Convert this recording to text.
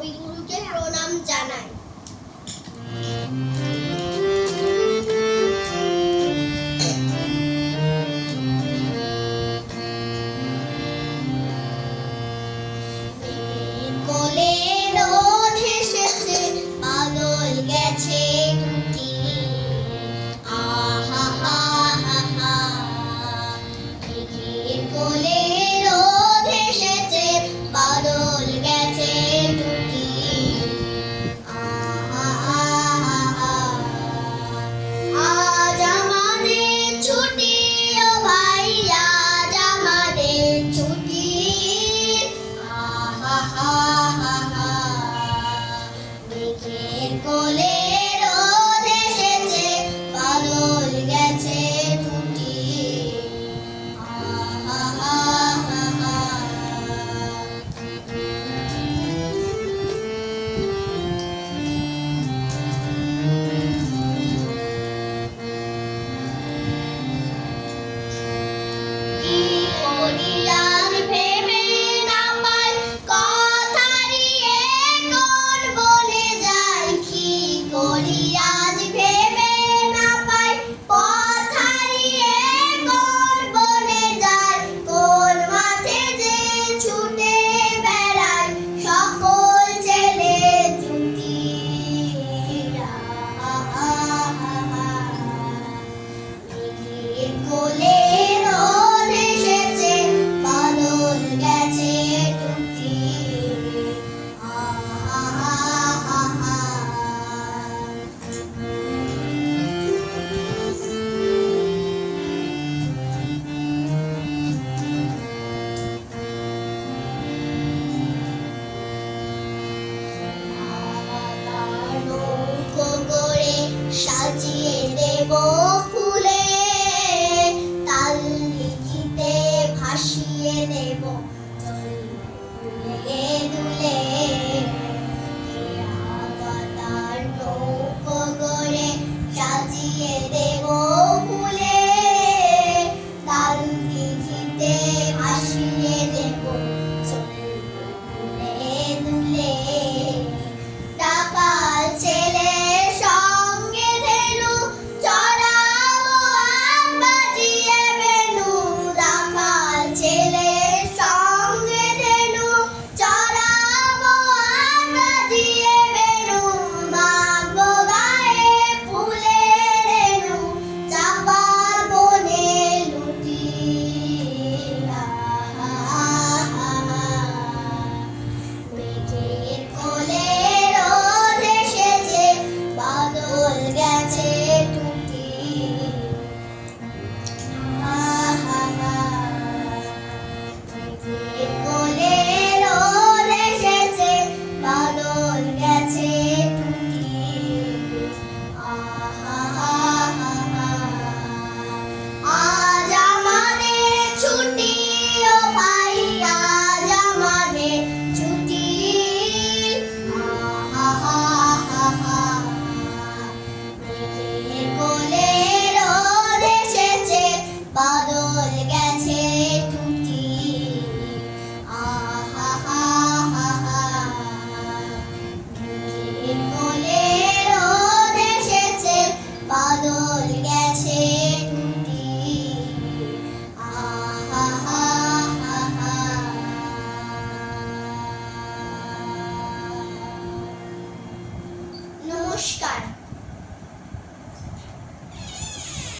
কবিগুরুকে প্রণাম জানাই। কোলে রোদ হেসেছে, বাদল গেছে টুটি, আহা হা হা হা। কোলে রোদ হেসেছে, বাদল গেছে টুটি, আহা হা হা। আজ আমাদের ছুটি ও ভাই, আজ আমাদের ছুটি, আহা হা হা হা। মেঘের কোলে রোদ এসেছে, বাদল গেছে টুটি, আহা হা হা হা। কি করি আজ ভেবে না পাই, কথারিয়ে কোন বনে যাই। কি করি আজ ভেবে না পাই, কথারিয়ে কোন বনে যাই। কোন মাঠে যে ছুটে বেড়াই, সকল ছেলে জুটি, আহা হা হা। মেঘের কোলে রোদ এসেছে, বাদল গেছে টুটি, আহা হা হা হা। নৌকো করে সাজিয়ে দেব ফুলে, তাল দিঘিতে ভাসিয়ে দেব দুলে দুলে। তার নৌকো করে সাজিয়ে দেব ফুলে, তাল দিঘিতে ভাসিয়ে দেব দুলে দুলে। টাকার ছেলে সঙ্গে ধেনু, চড়াবো আর বাজিয়ে বেনু। রাখাল ছেলে সঙ্গে ধেনু, চড়াবো আর বাজিয়ে বেনু। মাখবো গায়ে ফুলের রেণু, চাপার বনে লুটি, আহা হা হা। মেঘের কোলে রোদ এসেছে, বাদল গেছে টুটি, আহা হা। মেঘের কোলে রোদ এসেছে, বাদল গেছে টুটি, আহা হা হা। আজ আমাদের ছুটি ও ভাই, আজ আমাদের ছুটি, আহা হা হা হা। মেঘের কোলে রোদ এসেছে, বাদল গেছে টুটি, আহা হা হা হা। মেঘের কোলে রোদ এসেছে, বাদল গেছে টুটি, আহা হা হা হা। নমস্কার।